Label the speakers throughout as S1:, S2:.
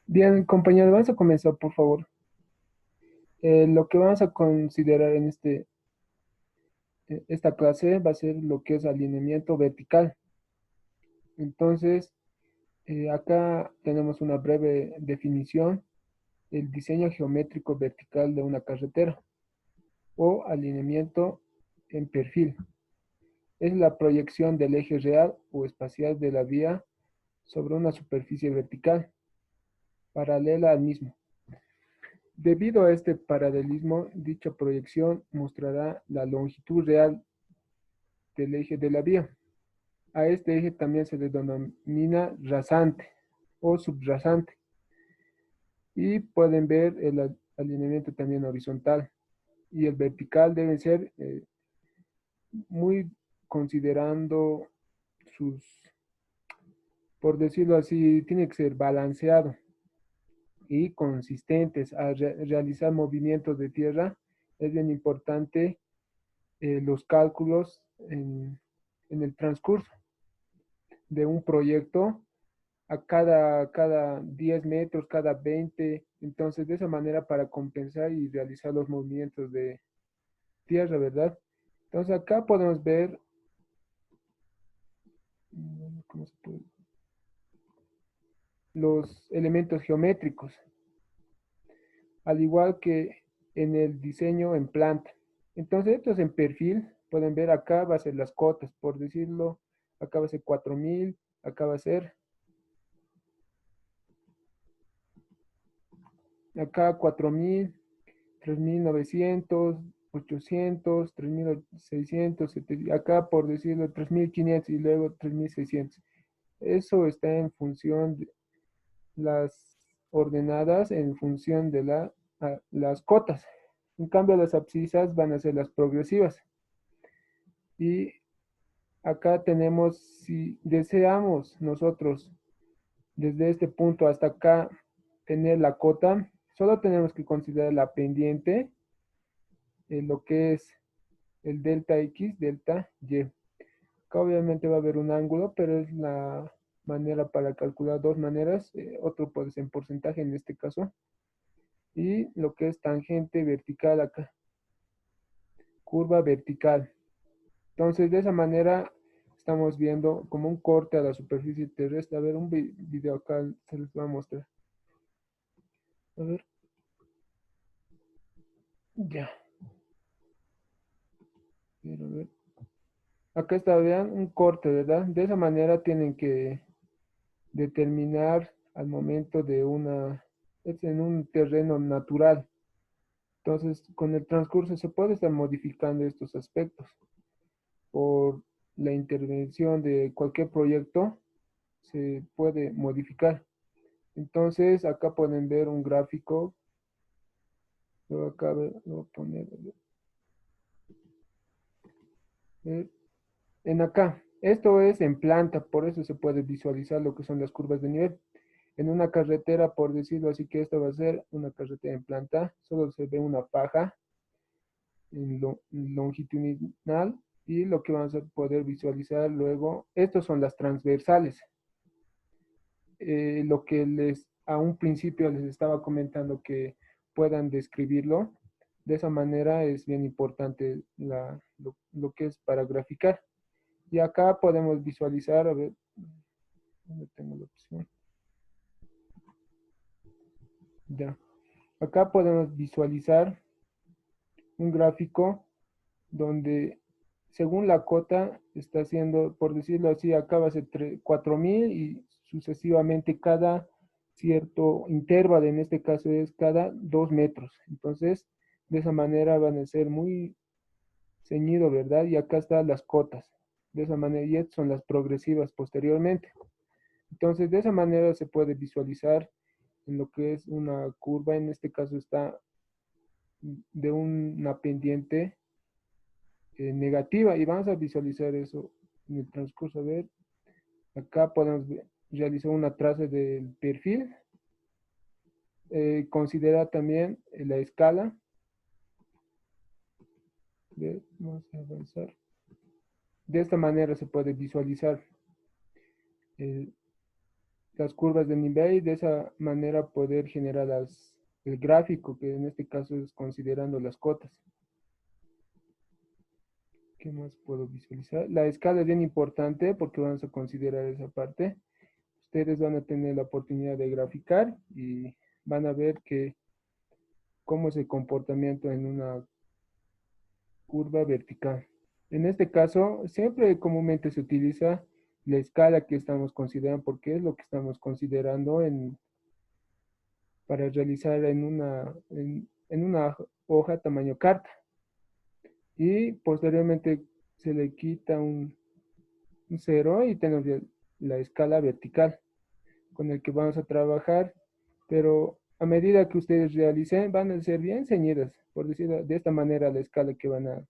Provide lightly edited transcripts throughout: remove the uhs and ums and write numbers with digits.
S1: Bien, compañero, vamos a comenzar, por favor. Lo que vamos a considerar en esta clase va a ser lo que es alineamiento vertical. Entonces, acá tenemos una breve definición: el diseño geométrico vertical de una carretera o alineamiento en perfil. Es la proyección del eje real o espacial de la vía sobre una superficie vertical, paralela al mismo. Debido a este paralelismo, dicha proyección mostrará la longitud real del eje de la vía. A este eje también se le denomina rasante o subrasante. Y pueden ver el alineamiento también horizontal. Y el vertical debe ser muy considerando sus, por decirlo así, tiene que ser balanceado y consistentes. Al realizar movimientos de tierra es bien importante los cálculos en el transcurso de un proyecto a cada 10 metros, cada 20. Entonces, de esa manera para compensar y realizar los movimientos de tierra, ¿verdad? Entonces, acá podemos ver, ¿cómo se puede? Los elementos geométricos, al igual que en el diseño en planta. Entonces, estos en perfil, pueden ver acá va a ser las cotas, por decirlo, acá va a ser 4000, acá va a ser acá 4000, 3900, 800, 3600, acá por decirlo 3500 y luego 3600. Eso está en función de las ordenadas, en función de las cotas. En cambio, las abscisas van a ser las progresivas. Y acá tenemos, si deseamos nosotros desde este punto hasta acá tener la cota, solo tenemos que considerar la pendiente, lo que es el delta X, delta Y. Acá obviamente va a haber un ángulo, pero es la manera para calcular dos maneras. Otro puede ser en porcentaje en este caso. Y lo que es tangente vertical acá, curva vertical. Entonces, de esa manera estamos viendo como un corte a la superficie terrestre. A ver, un video acá se les va a mostrar. A ver, ya. Quiero ver. Acá está, vean, un corte, ¿verdad? De esa manera tienen que determinar al momento de es en un terreno natural. Entonces, con el transcurso se puede estar modificando estos aspectos. Por la intervención de cualquier proyecto, se puede modificar. Entonces, acá pueden ver un gráfico. Lo voy a poner, eh, en acá. Esto es en planta, por eso se puede visualizar lo que son las curvas de nivel. En una carretera, por decirlo así, que esta va a ser una carretera en planta, solo se ve una faja en longitudinal, y lo que vamos a poder visualizar luego, estos son las transversales. Lo que a un principio les estaba comentando, que puedan describirlo de esa manera, es bien importante lo que es para graficar. Y acá podemos visualizar, a ver, ¿dónde tengo la opción? Ya. Acá podemos visualizar un gráfico donde, según la cota, está haciendo, por decirlo así, acá va a ser 4000 y sucesivamente cada cierto intervalo, en este caso es cada 2 metros. Entonces, de esa manera van a ser muy ceñido, ¿verdad? Y acá están las cotas. De esa manera, y estas son las progresivas posteriormente. Entonces, de esa manera se puede visualizar en lo que es una curva. En este caso está de una pendiente negativa, y vamos a visualizar eso en el transcurso. A ver, acá podemos realizar una traza del perfil. Considera también la escala. Vamos a avanzar. De esta manera se puede visualizar. las curvas de nivel y de esa manera poder generar el gráfico, que en este caso es considerando las cotas. ¿Qué más puedo visualizar? La escala es bien importante porque vamos a considerar esa parte. Ustedes van a tener la oportunidad de graficar y van a ver cómo es el comportamiento en una curva vertical. En este caso, siempre comúnmente se utiliza la escala que estamos considerando, porque es lo que estamos considerando para realizar en una hoja tamaño carta. Y posteriormente se le quita un cero y tenemos la escala vertical con el que vamos a trabajar, pero a medida que ustedes realicen van a ser bien ceñidas, por decirlo de esta manera, la escala que van a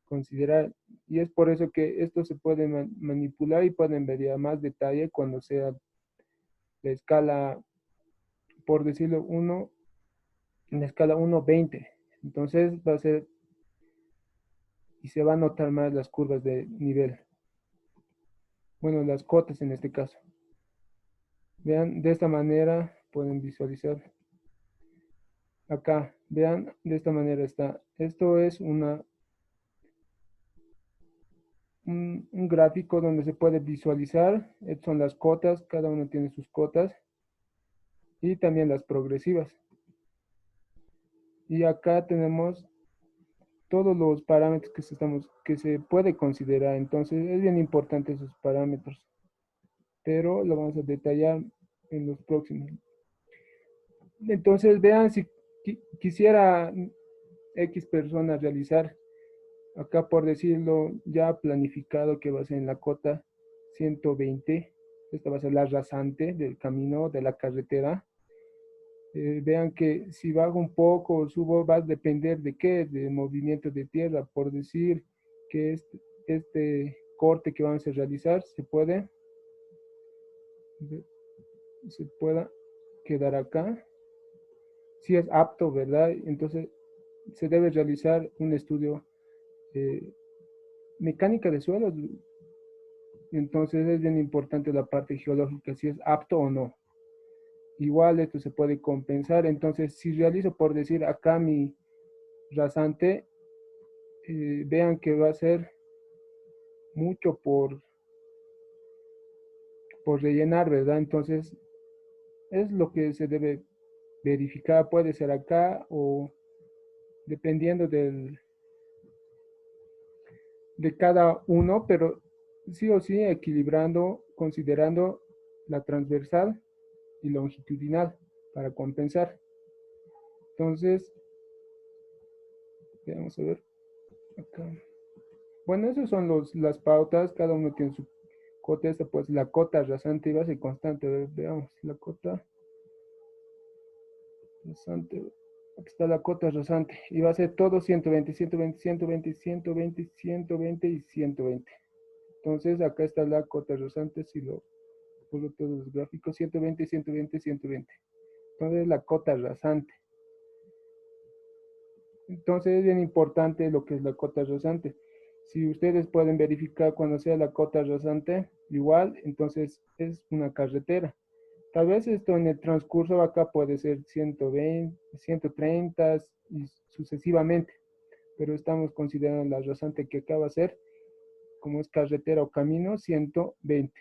S1: considerar. Y es por eso que esto se puede manipular y pueden ver a más detalle cuando sea la escala, por decirlo, en la escala 1:20. Entonces va a ser y se va a notar más las curvas de nivel. Bueno, las cotas en este caso. Vean, de esta manera pueden visualizar. Acá, vean, de esta manera está. Esto es un gráfico donde se puede visualizar. Estas son las cotas, cada uno tiene sus cotas. Y también las progresivas. Y acá tenemos todos los parámetros que se puede considerar. Entonces es bien importante esos parámetros. Pero lo vamos a detallar en los próximos. Entonces vean si quisiera X personas realizar, acá por decirlo, ya planificado que va a ser en la cota 120. Esta va a ser la rasante del camino, de la carretera. Vean que si bajo un poco o subo va a depender de qué, de movimiento de tierra. Por decir que este corte que vamos a realizar se pueda quedar acá. Si es apto, ¿verdad? Entonces se debe realizar un estudio mecánica de suelos. Entonces es bien importante la parte geológica, si es apto o no. Igual esto se puede compensar. Entonces, si realizo, por decir, acá mi rasante, vean que va a ser mucho por rellenar, ¿verdad? Entonces, es lo que se debe verificar. Puede ser acá o dependiendo de cada uno, pero sí o sí equilibrando, considerando la transversal y longitudinal para compensar. Entonces, vamos a ver acá. Bueno, esas son las pautas, cada uno tiene su cota, esta pues la cota rasante y base constante. A ver, veamos, la cota rasante, aquí está la cota rasante y va a ser todo 120, 120, 120, 120, 120 y 120. Entonces acá está la cota rasante, si lo pongo todos los gráficos, 120, 120, 120. Entonces la cota rasante. Entonces es bien importante lo que es la cota rasante. Si ustedes pueden verificar cuando sea la cota rasante, igual, entonces es una carretera. Tal vez esto en el transcurso acá puede ser 120, 130 y sucesivamente, pero estamos considerando la rasante que acá va a ser, como es carretera o camino, 120.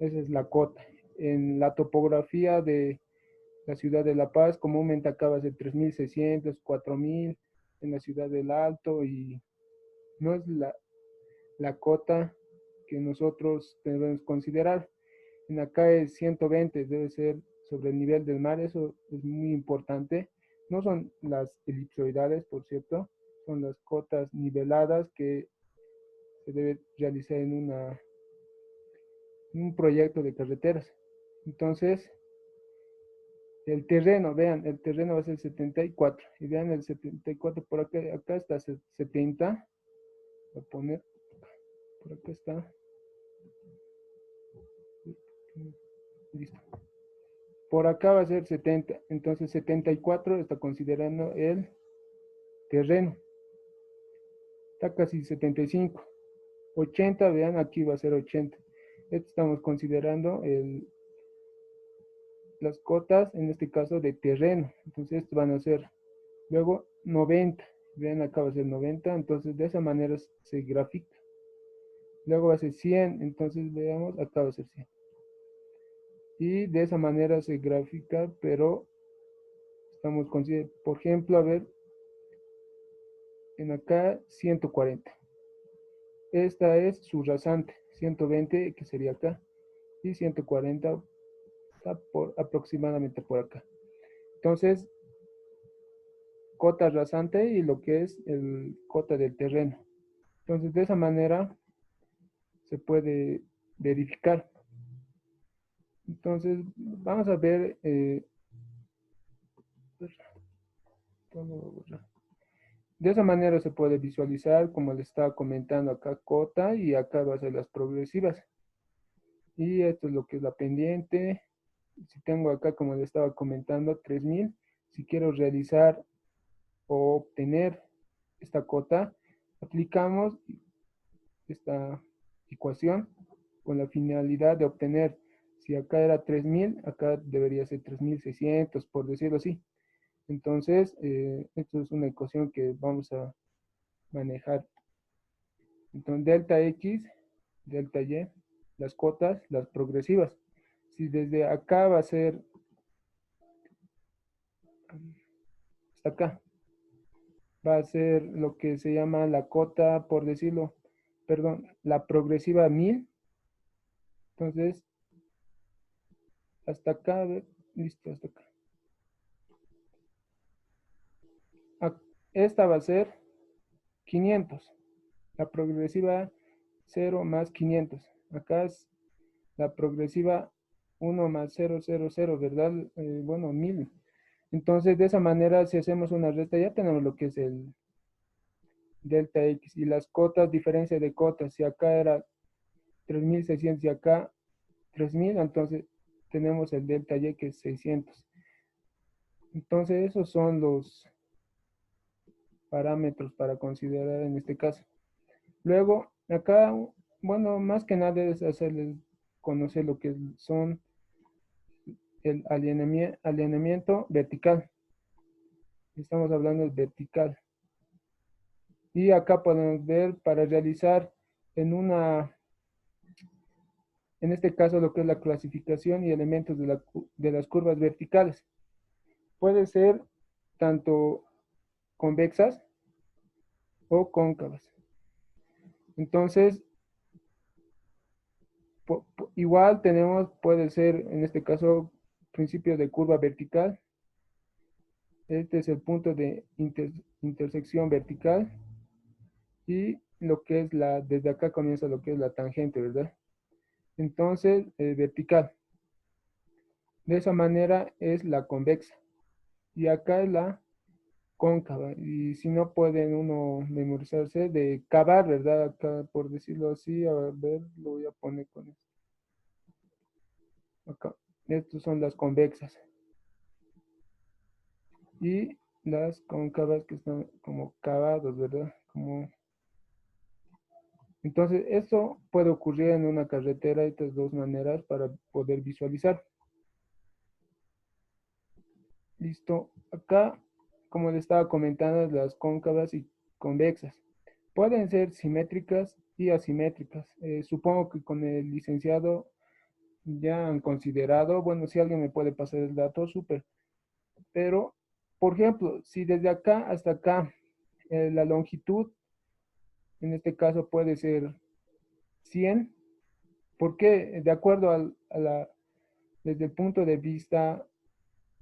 S1: Esa es la cota. En la topografía de la ciudad de La Paz comúnmente acaba de ser 3.600, 4.000 en la ciudad del Alto y no es la cota que nosotros debemos considerar. En acá es 120, debe ser sobre el nivel del mar, eso es muy importante. No son las elipsoidales, por cierto, son las cotas niveladas que se debe realizar en un proyecto de carreteras. Entonces, el terreno, vean, el terreno va a ser 74. Y vean el 74 por acá, acá está 70. Voy a poner, por acá está. Listo. Por acá va a ser 70. Entonces 74 está considerando el terreno. Está casi 75. 80, vean, aquí va a ser 80. Esto estamos considerando las cotas, en este caso de terreno. Entonces estos van a ser luego 90. Ven, acá va a ser 90, entonces de esa manera se grafica. Luego va a ser 100, entonces veamos, acá va a ser 100. Y de esa manera se grafica, pero estamos considerando, por ejemplo, a ver, en acá 140. Esta es su rasante, 120 que sería acá, y 140 está aproximadamente por acá. Entonces, cota rasante y lo que es el cota del terreno. Entonces, de esa manera se puede verificar. Entonces, vamos a ver, de esa manera se puede visualizar, como le estaba comentando acá, cota, y acá va a ser las progresivas. Y esto es lo que es la pendiente. Si tengo acá, como le estaba comentando, 3000, si quiero realizar o obtener esta cota, aplicamos esta ecuación con la finalidad de obtener, si acá era 3000, acá debería ser 3600, por decirlo así. Entonces, esto es una ecuación que vamos a manejar. Entonces, delta X, delta Y, las cotas, las progresivas. Si desde acá va a ser hasta acá, va a ser lo que se llama la cota, por decirlo, perdón, la progresiva 1000. Entonces, hasta acá, listo, hasta acá. Esta va a ser 500. La progresiva 0 más 500. Acá es la progresiva 1 más 000, ¿verdad? Bueno, 1000. Entonces, de esa manera, si hacemos una resta, ya tenemos lo que es el delta X. Y las cotas, diferencia de cotas. Si acá era 3600 y acá 3000, entonces tenemos el delta Y que es 600. Entonces, esos son los parámetros para considerar en este caso. Luego, acá, bueno, más que nada es hacerles conocer lo que son el alineamiento vertical. Estamos hablando de vertical. Y acá podemos ver para realizar en este caso, lo que es la clasificación y elementos de las curvas verticales. Puede ser tanto convexas o cóncavas. Entonces, igual tenemos, puede ser en este caso, principio de curva vertical. Este es el punto de intersección vertical. Y lo que es desde acá comienza lo que es la tangente, ¿verdad? Entonces, vertical. De esa manera es la convexa. Y acá es la cóncava. Y si no pueden uno memorizarse de cavar, ¿verdad? Acá, por decirlo así, a ver, lo voy a poner con esto. Acá. Estos son las convexas. Y las cóncavas que están como cavados, ¿verdad? Entonces, eso puede ocurrir en una carretera de estas dos maneras para poder visualizar. Listo. Acá, como le estaba comentando, las cóncavas y convexas. Pueden ser simétricas y asimétricas. Supongo que con el licenciado ya han considerado, bueno, si alguien me puede pasar el dato, súper. Pero, por ejemplo, si desde acá hasta acá la longitud, en este caso puede ser 100, porque de acuerdo desde el punto de vista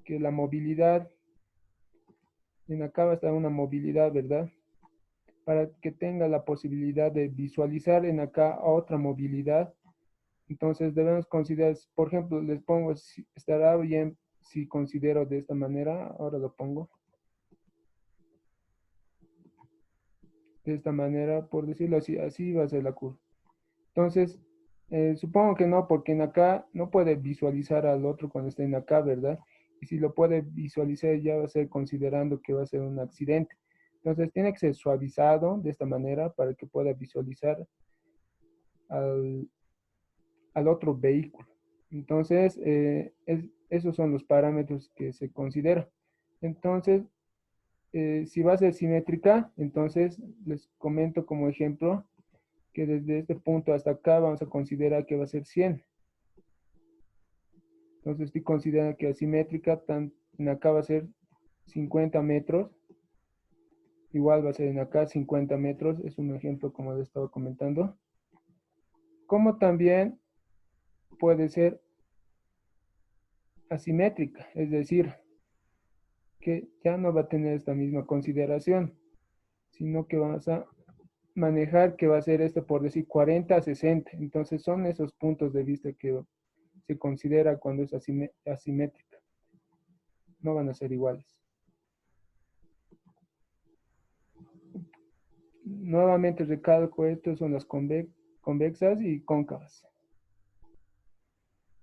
S1: que la movilidad, en acá va a estar una movilidad, ¿verdad? Para que tenga la posibilidad de visualizar en acá otra movilidad. Entonces debemos considerar, por ejemplo, les pongo, estará bien si considero de esta manera, ahora lo pongo. De esta manera, por decirlo así, así va a ser la curva. Entonces, supongo que no, porque en acá no puede visualizar al otro cuando está en acá, ¿verdad? Y si lo puede visualizar ya va a ser considerando que va a ser un accidente. Entonces tiene que ser suavizado de esta manera para que pueda visualizar al otro vehículo. Entonces, Esos son los parámetros que se consideran. Entonces, si va a ser simétrica, entonces les comento como ejemplo que desde este punto hasta acá vamos a considerar que va a ser 100. Entonces estoy considerando que asimétrica, en acá va a ser 50 metros, igual va a ser en acá 50 metros, es un ejemplo como les estaba comentando. Como también puede ser asimétrica, es decir, que ya no va a tener esta misma consideración, sino que vamos a manejar que va a ser esto por decir 40 a 60. Entonces son esos puntos de vista que se considera cuando es asimétrica. No van a ser iguales. Nuevamente recalco, estos son las convexas y cóncavas.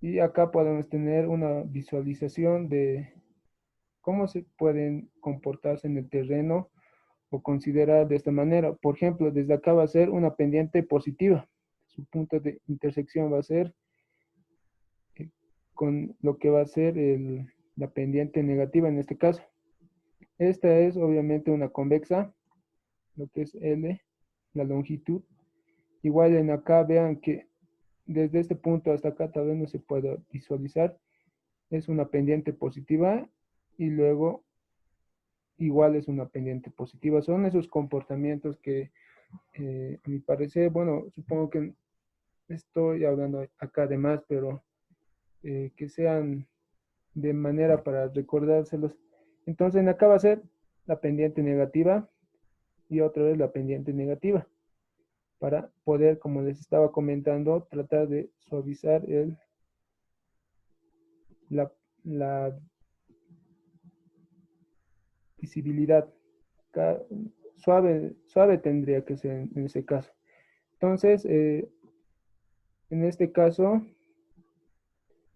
S1: Y acá podemos tener una visualización de cómo se pueden comportarse en el terreno o considerar de esta manera. Por ejemplo, desde acá va a ser una pendiente positiva. Su punto de intersección va a ser con lo que va a ser la pendiente negativa en este caso. Esta es obviamente una convexa, lo que es L, la longitud. Igual en acá vean que desde este punto hasta acá tal vez no se pueda visualizar. Es una pendiente positiva y luego igual es una pendiente positiva. Son esos comportamientos que a mi parecer, bueno, supongo que estoy hablando acá de más, pero que sean de manera para recordárselos. Entonces acá va a ser la pendiente negativa y otra vez la pendiente negativa para poder, como les estaba comentando, tratar de suavizar la visibilidad. Suave, suave tendría que ser en ese caso. Entonces, en este caso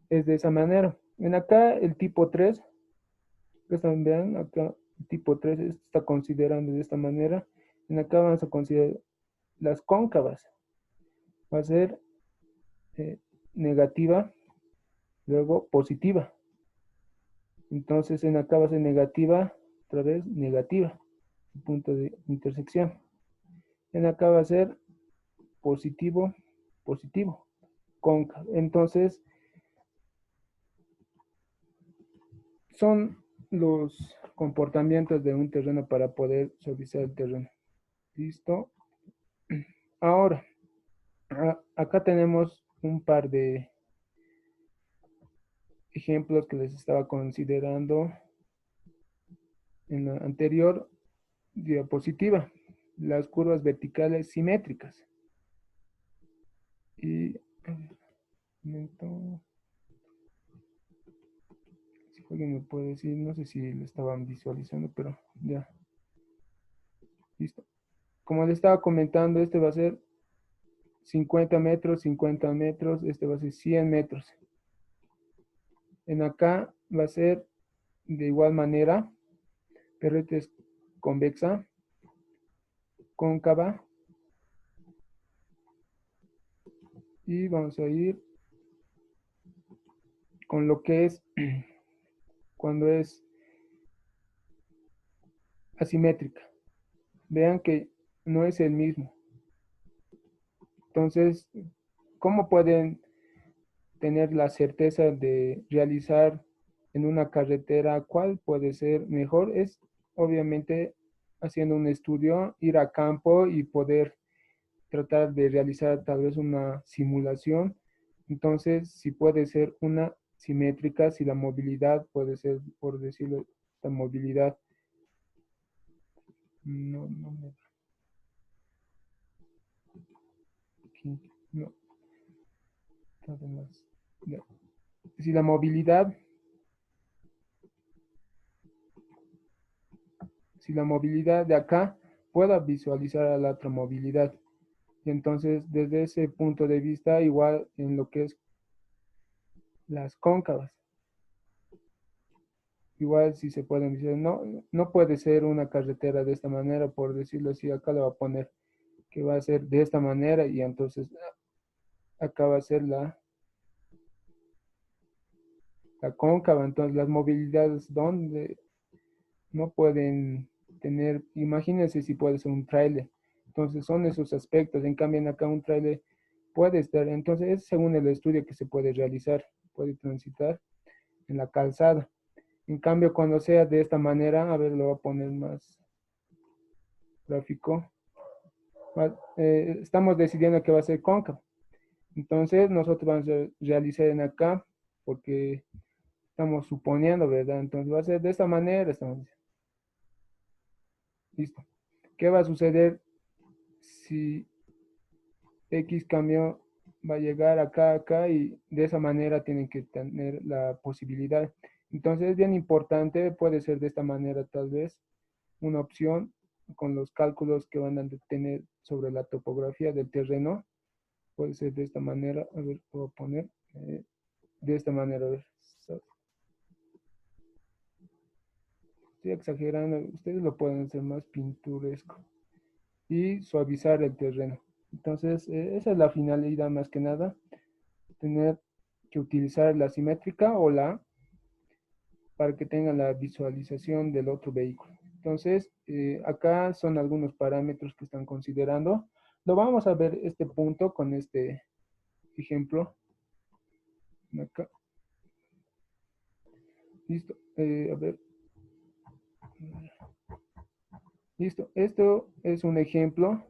S1: es de esa manera. En acá el tipo 3, que están, vean, acá el tipo 3 está considerando de esta manera. En acá vamos a considerar las cóncavas. Va a ser eh, negativa, luego positiva. Entonces en acá va a ser negativa, otra vez negativa, punto de intersección. En acá va a ser positivo, positivo, cóncavo. Entonces son los comportamientos de un terreno para poder suavizar el terreno. ¿Listo? Ahora, acá tenemos un par de ejemplos que les estaba considerando en la anterior diapositiva, las curvas verticales simétricas. Y si alguien me puede decir, no sé si lo estaban visualizando, pero ya, listo. Como les estaba comentando, este va a ser 50 metros, 50 metros, este va a ser 100 metros. En acá va a ser de igual manera, pero este es convexa, cóncava, y vamos a ir con lo que es cuando es asimétrica. Vean que no es el mismo. Entonces, ¿cómo pueden tener la certeza de realizar en una carretera cuál puede ser mejor? Es obviamente haciendo un estudio, ir a campo y poder tratar de realizar tal vez una simulación. Entonces, si puede ser una simétrica, si la movilidad puede ser, por decirlo, la movilidad. No me da aquí, no, además. No. Si la movilidad, si la movilidad de acá pueda visualizar a la otra movilidad. Y entonces, desde ese punto de vista, igual en lo que es las cóncavas, igual si se pueden decir, no, no puede ser una carretera de esta manera, por decirlo así, acá le va a poner que va a ser de esta manera y entonces acá va a ser la cóncava, entonces las movilidades donde no pueden tener, imagínense si puede ser un tráiler, entonces son esos aspectos, en cambio en acá un tráiler puede estar, entonces es según el estudio que se puede realizar, puede transitar en la calzada. En cambio, cuando sea de esta manera, a ver, lo voy a poner más gráfico, estamos decidiendo que va a ser cóncavo. Entonces, nosotros vamos a realizar en acá, porque estamos suponiendo, ¿verdad? Entonces, va a ser de esta manera, estamos diciendo. Listo. ¿Qué va a suceder si X cambio va a llegar acá, acá, y de esa manera tienen que tener la posibilidad? Entonces, es bien importante, puede ser de esta manera tal vez, una opción con los cálculos que van a tener sobre la topografía del terreno. Puede ser de esta manera, a ver, puedo poner de esta manera, a ver. Estoy exagerando, ustedes lo pueden hacer más pintoresco y suavizar el terreno. Entonces, esa es la finalidad más que nada, tener que utilizar la simétrica o la para que tengan la visualización del otro vehículo. Entonces, acá son algunos parámetros que están considerando. Lo vamos a ver este punto con este ejemplo. Acá. Listo. A ver. Listo. Esto es un ejemplo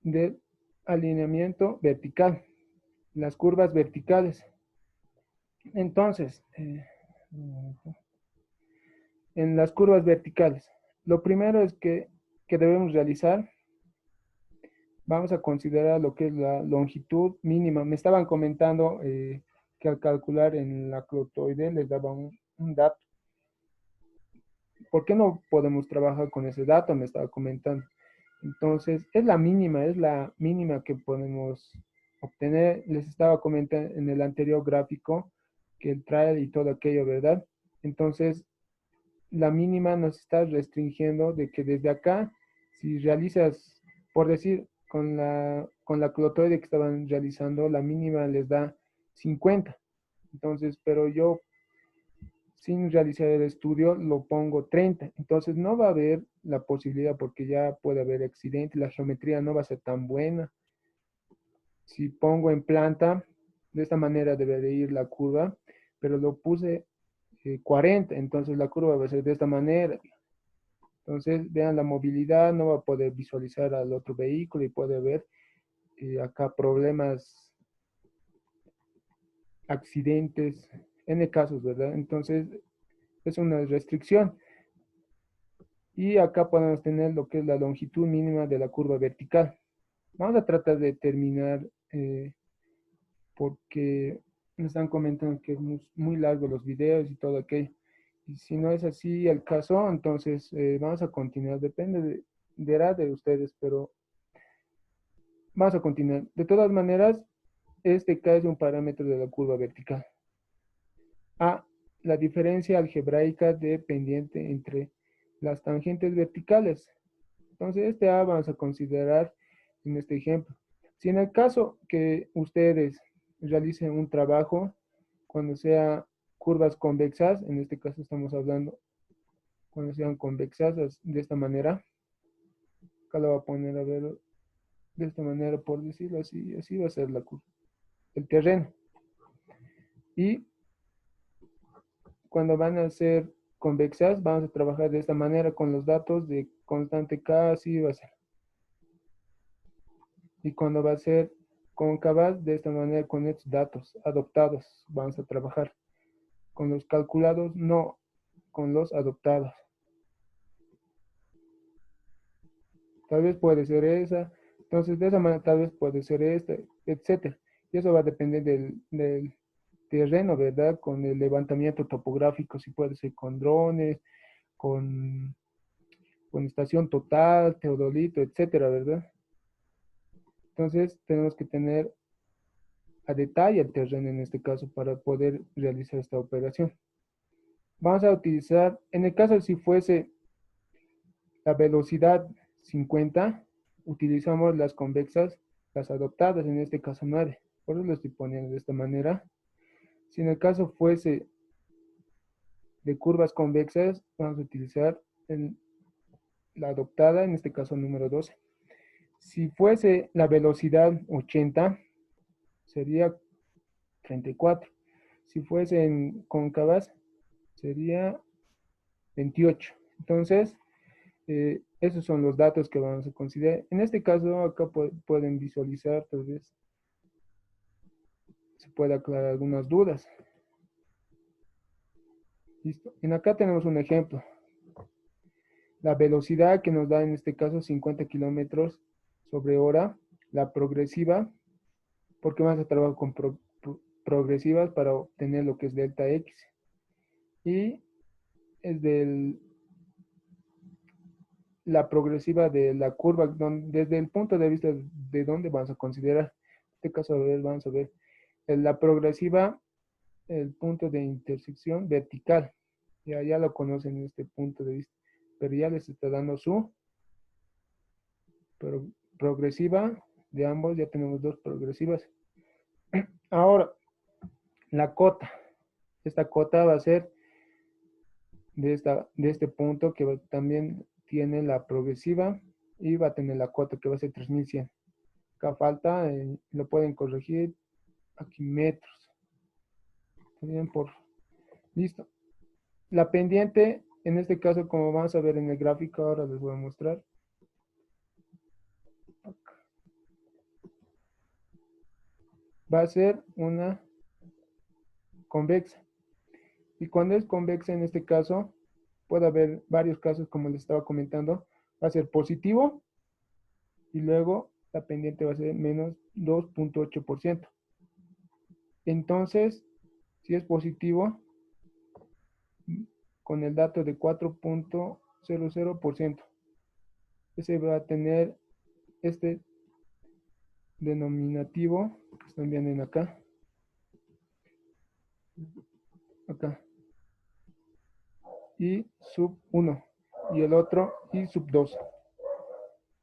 S1: del alineamiento vertical, las curvas verticales. Entonces, en las curvas verticales, lo primero es que debemos realizar, vamos a considerar lo que es la longitud mínima. Me estaban comentando que al calcular en la clotoide les daba un dato. ¿Por qué no podemos trabajar con ese dato? Me estaba comentando. Entonces, es la mínima que podemos obtener. Les estaba comentando en el anterior gráfico que el trial y todo aquello, ¿verdad? Entonces, la mínima nos está restringiendo de que desde acá, si realizas, por decir, con la clotoide que estaban realizando, la mínima les da 50. Entonces, pero yo sin realizar el estudio lo pongo 30. Entonces no va a haber la posibilidad porque ya puede haber accidente, la geometría no va a ser tan buena. Si pongo en planta, de esta manera debe de ir la curva, pero lo puse 40, entonces la curva va a ser de esta manera. Entonces vean la movilidad, no va a poder visualizar al otro vehículo y puede haber acá problemas, accidentes, en casos, ¿verdad? Entonces es una restricción. Y acá podemos tener lo que es la longitud mínima de la curva vertical. Vamos a tratar de terminar porque me están comentando que es muy largo los videos y todo aquello. Y si no es así el caso, entonces vamos a continuar. Depende de ustedes, pero vamos a continuar. De todas maneras, este K es un parámetro de la curva vertical. A, la diferencia algebraica de pendiente entre las tangentes verticales. Entonces, este A vamos a considerar en este ejemplo. Si en el caso que ustedes realicen un trabajo cuando sea curvas convexas, en este caso estamos hablando cuando sean convexas de esta manera, acá lo voy a poner a ver de esta manera por decirlo así, así va a ser la curva, el terreno. Y cuando van a ser convexas, vamos a trabajar de esta manera con los datos de constante K, así va a ser. Y cuando va a ser cóncavas, de esta manera con estos datos adoptados, vamos a trabajar. Con los calculados, no, con los adoptados. Tal vez puede ser esa, entonces de esa manera tal vez puede ser esta, etcétera. Y eso va a depender del terreno, ¿verdad? Con el levantamiento topográfico, si puede ser con drones, con, con estación total, teodolito, etcétera, ¿verdad? Entonces tenemos que tener a detalle el terreno en este caso para poder realizar esta operación. Vamos a utilizar, en el caso si fuese la velocidad 50, utilizamos las convexas, las adoptadas, en este caso 9. Por eso lo estoy poniendo de esta manera. Si en el caso fuese de curvas convexas, vamos a utilizar la adoptada, en este caso número 12. Si fuese la velocidad 80, sería 34. Si fuesen cóncavas, sería 28. Entonces, esos son los datos que vamos a considerar. En este caso, acá pueden visualizar, tal vez se puede aclarar algunas dudas. Listo. En acá tenemos un ejemplo. La velocidad que nos da en este caso 50 kilómetros sobre hora, la progresiva, porque vamos a trabajar con progresivas para obtener lo que es delta X. Y es la progresiva de la curva, desde el punto de vista de dónde vamos a considerar. En este caso, vamos a ver la progresiva, el punto de intersección vertical. Ya lo conocen en este punto de vista, pero ya les está dando su progresiva de ambos, ya tenemos dos progresivas. Ahora, la cota. Esta cota va a ser de este punto que también tiene la progresiva y va a tener la cota que va a ser 3100. Acá falta, lo pueden corregir aquí metros. Bien, listo. La pendiente, en este caso, como vamos a ver en el gráfico, ahora les voy a mostrar. Va a ser una convexa. Y cuando es convexa, en este caso, puede haber varios casos, como les estaba comentando. Va a ser positivo y luego la pendiente va a ser menos 2.8%. Entonces, si es positivo, con el dato de 4.00%, ese va a tener este denominativo que están viendo acá, y sub 1, y el otro y sub 2.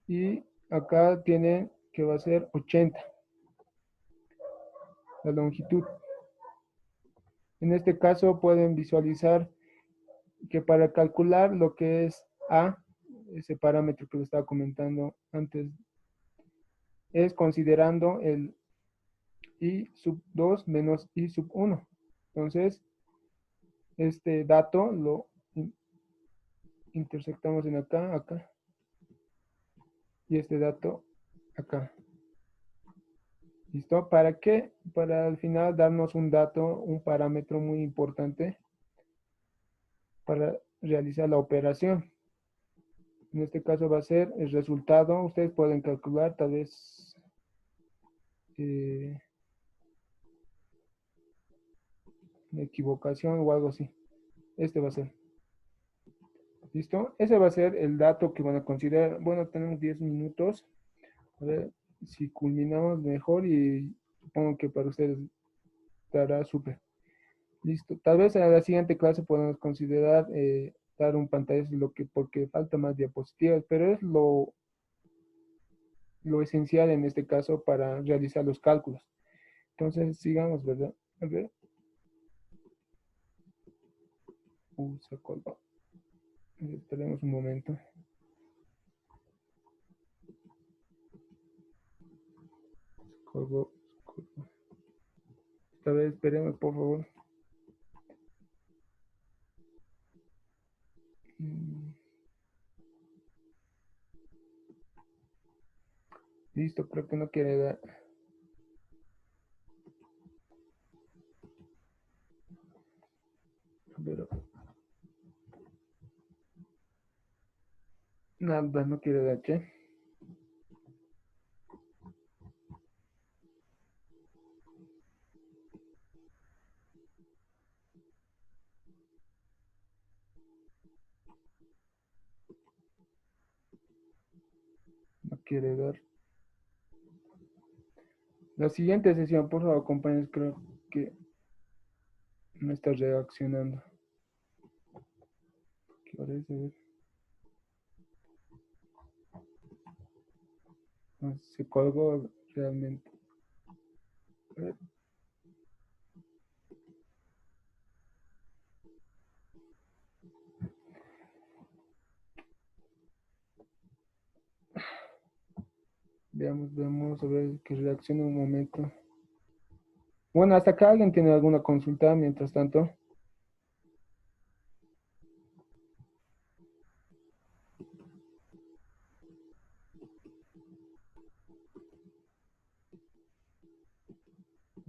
S1: Y acá tienen que va a ser 80 la longitud. En este caso pueden visualizar que para calcular lo que es A, ese parámetro que les estaba comentando antes, es considerando el I sub 2 menos I sub 1. Entonces, este dato lo intersectamos en acá, y este dato acá. ¿Listo? ¿Para qué? Para al final darnos un dato, un parámetro muy importante para realizar la operación. En este caso va a ser el resultado. Ustedes pueden calcular tal vez una equivocación o algo así. Este va a ser. ¿Listo? Ese va a ser el dato que van a considerar. Bueno, tenemos 10 minutos. A ver si culminamos mejor y supongo que para ustedes estará súper. Listo. Tal vez en la siguiente clase podamos considerar dar un pantallazo porque falta más diapositivas, pero es lo esencial en este caso para realizar los cálculos. Entonces, sigamos, ¿verdad? A ver. Se colgó. Esperemos un momento. Colgó. Esta vez esperemos, por favor. Listo, creo que no quiere dar. Pero nada, no quiere dar, che. No quiere dar. La siguiente sesión, por favor, compañeros, creo que no está reaccionando. ¿Qué parece? No, se colgó realmente. A ver. veamos, a ver que reaccione un momento. Bueno, hasta acá alguien tiene alguna consulta mientras tanto.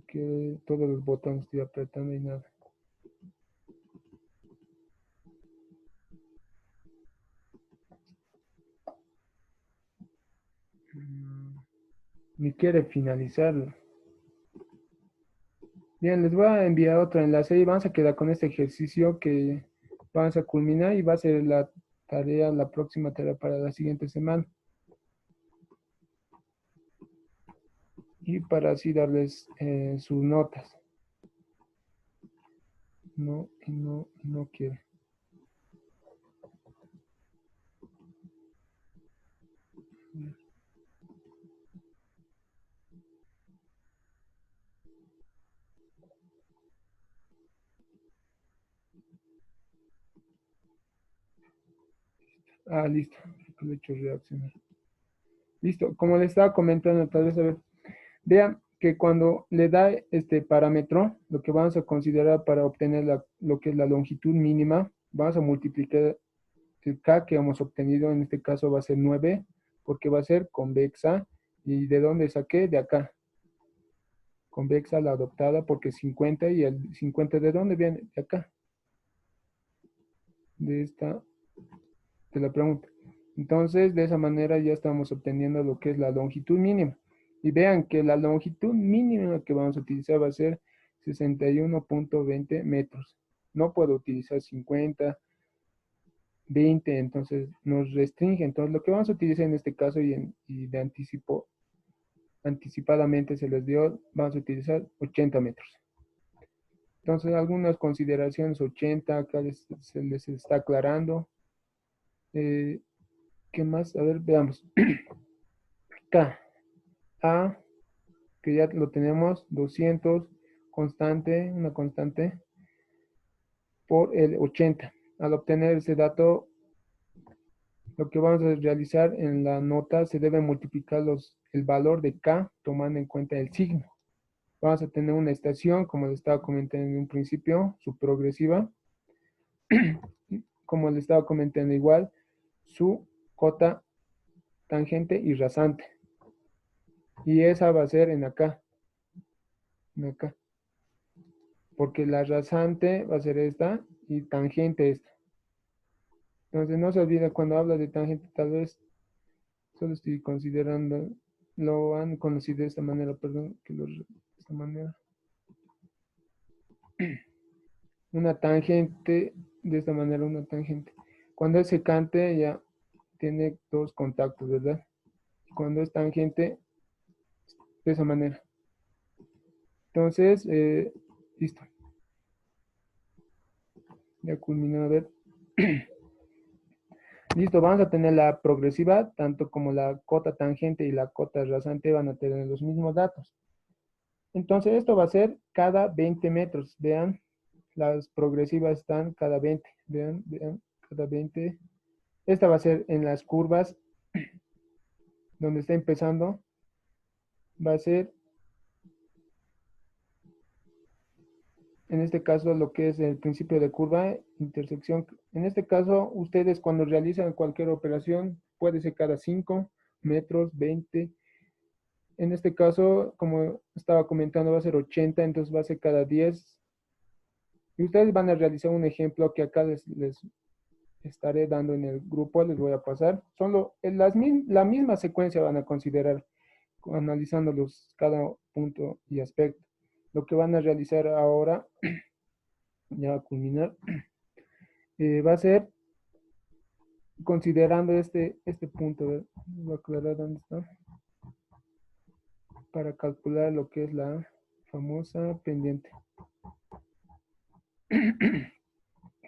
S1: Que todos los botones estoy apretando y nada. Ni quiere finalizarlo. Bien, les voy a enviar otro enlace y vamos a quedar con este ejercicio que vamos a culminar y va a ser la tarea, la próxima tarea para la siguiente semana. Y para así darles sus notas. No quiere. Ah, listo. Le he hecho reaccionar. Listo. Como les estaba comentando, tal vez a ver. Vean que cuando le da este parámetro, lo que vamos a considerar para obtener lo que es la longitud mínima, vamos a multiplicar el K que hemos obtenido, en este caso va a ser 9, porque va a ser convexa. ¿Y de dónde saqué? De acá. Convexa la adoptada, porque 50, y el 50 ¿de dónde viene? De acá. De la pregunta. Entonces, de esa manera ya estamos obteniendo lo que es la longitud mínima. Y vean que la longitud mínima que vamos a utilizar va a ser 61.20 metros. No puedo utilizar 50, 20, entonces nos restringe. Entonces, lo que vamos a utilizar en este caso y de anticipadamente se les dio, vamos a utilizar 80 metros. Entonces, algunas consideraciones 80, acá se les está aclarando. ¿Qué más? A ver, veamos. K, A, que ya lo tenemos, 200, constante, una constante, por el 80. Al obtener ese dato, lo que vamos a realizar en la nota se debe multiplicar el valor de K tomando en cuenta el signo. Vamos a tener una estación, como les estaba comentando en un principio, su progresiva, como les estaba comentando igual, su cota, tangente y rasante. Y esa va a ser en acá, porque la rasante va a ser esta y tangente esta. Entonces no se olvida cuando habla de tangente, tal vez solo estoy considerando, lo han conocido de esta manera, perdón, de esta manera. Una tangente, de esta manera, una tangente. Cuando es secante ya tiene dos contactos, ¿verdad? Cuando es tangente, de esa manera. Entonces, listo. Ya culminó, a ver. Listo, vamos a tener la progresiva, tanto como la cota tangente y la cota rasante van a tener los mismos datos. Entonces, esto va a ser cada 20 metros. Vean, las progresivas están cada 20. Vean, cada 20. Esta va a ser en las curvas, donde está empezando. Va a ser, en este caso, lo que es el principio de curva, intersección. En este caso, ustedes cuando realizan cualquier operación, puede ser cada 5 metros, 20. En este caso, como estaba comentando, va a ser 80, entonces va a ser cada 10. Y ustedes van a realizar un ejemplo que acá les estaré dando en el grupo, les voy a pasar. La misma secuencia van a considerar analizándolos cada punto y aspecto. Lo que van a realizar ahora, ya va a culminar, va a ser considerando este punto. Voy a aclarar dónde está. Para calcular lo que es la famosa pendiente.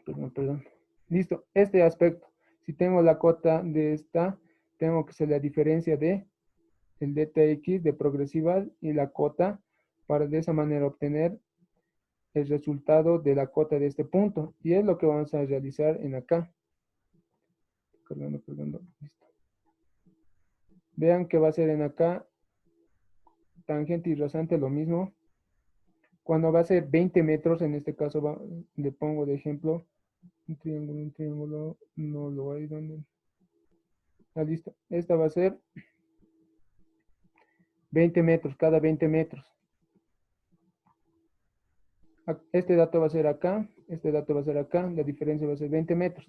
S1: Perdón. Listo, este aspecto. Si tengo la cota de esta, tengo que hacer la diferencia de el dtx de progresiva y la cota para de esa manera obtener el resultado de la cota de este punto. Y es lo que vamos a realizar en acá. Cargando. Listo. Vean que va a ser en acá tangente y rasante lo mismo. Cuando va a ser 20 metros, en este caso le pongo de ejemplo un triángulo, no lo hay donde. Ah, listo. Esta va a ser 20 metros, cada 20 metros. Este dato va a ser acá, este dato va a ser acá, la diferencia va a ser 20 metros.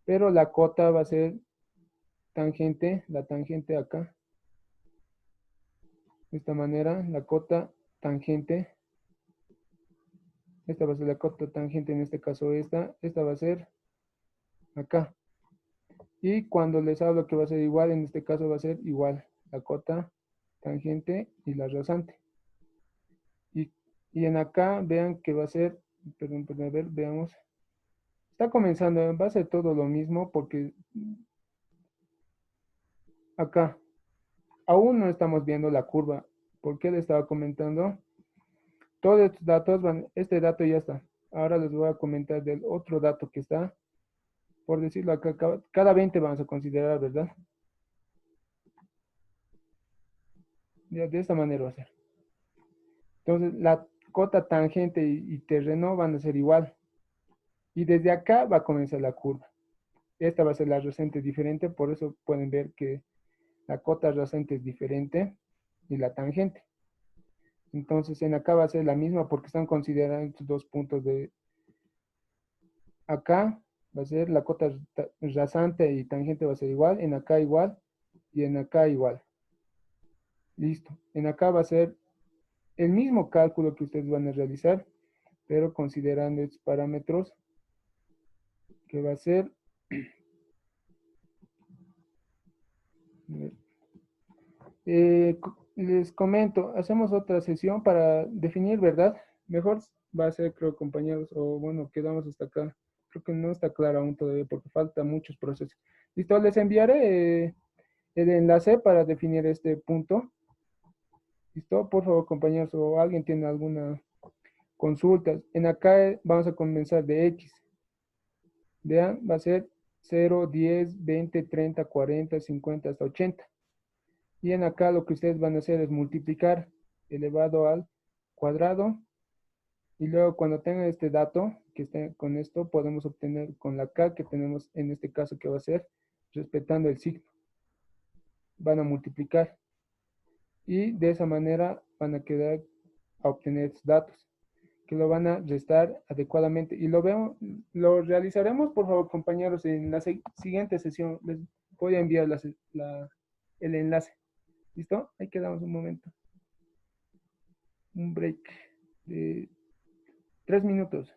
S1: Pero la cota va a ser tangente, la tangente acá. De esta manera, la cota tangente. Esta va a ser la cota tangente, en este caso esta va a ser acá. Y cuando les hablo que va a ser igual, en este caso va a ser igual la cota tangente y la rasante. Y, y en acá vean que va a ser, perdón, a ver, veamos. Está comenzando, va a ser todo lo mismo porque acá aún no estamos viendo la curva. ¿Por qué le estaba comentando? Todos estos datos este dato ya está. Ahora les voy a comentar del otro dato que está. Por decirlo acá, cada 20 vamos a considerar, ¿verdad? Ya, de esta manera va a ser. Entonces, la cota tangente y terreno van a ser igual. Y desde acá va a comenzar la curva. Esta va a ser la rasante diferente, por eso pueden ver que la cota rasante es diferente y la tangente. Entonces, en acá va a ser la misma porque están considerando estos dos puntos de acá. Va a ser la cota rasante y tangente va a ser igual, en acá igual y en acá igual. Listo. En acá va a ser el mismo cálculo que ustedes van a realizar, pero considerando estos parámetros, que va a ser, les comento, hacemos otra sesión para definir, ¿verdad? Mejor va a ser, creo, compañeros, o bueno, quedamos hasta acá. Creo que no está claro aún todavía porque falta muchos procesos. Listo, les enviaré el enlace para definir este punto. Listo, por favor, compañeros, o alguien tiene alguna consulta. En acá vamos a comenzar de X. Vean, va a ser 0, 10, 20, 30, 40, 50 hasta 80. Y en acá lo que ustedes van a hacer es multiplicar elevado al cuadrado. Y luego cuando tengan este dato, que esté con esto, podemos obtener con la K que tenemos en este caso que va a ser respetando el signo. Van a multiplicar. Y de esa manera van a quedar a obtener estos datos, que lo van a restar adecuadamente. Y lo realizaremos, por favor, compañeros, en la siguiente sesión. Les voy a enviar el enlace. ¿Listo? Ahí quedamos un momento. Un break de 3 minutos.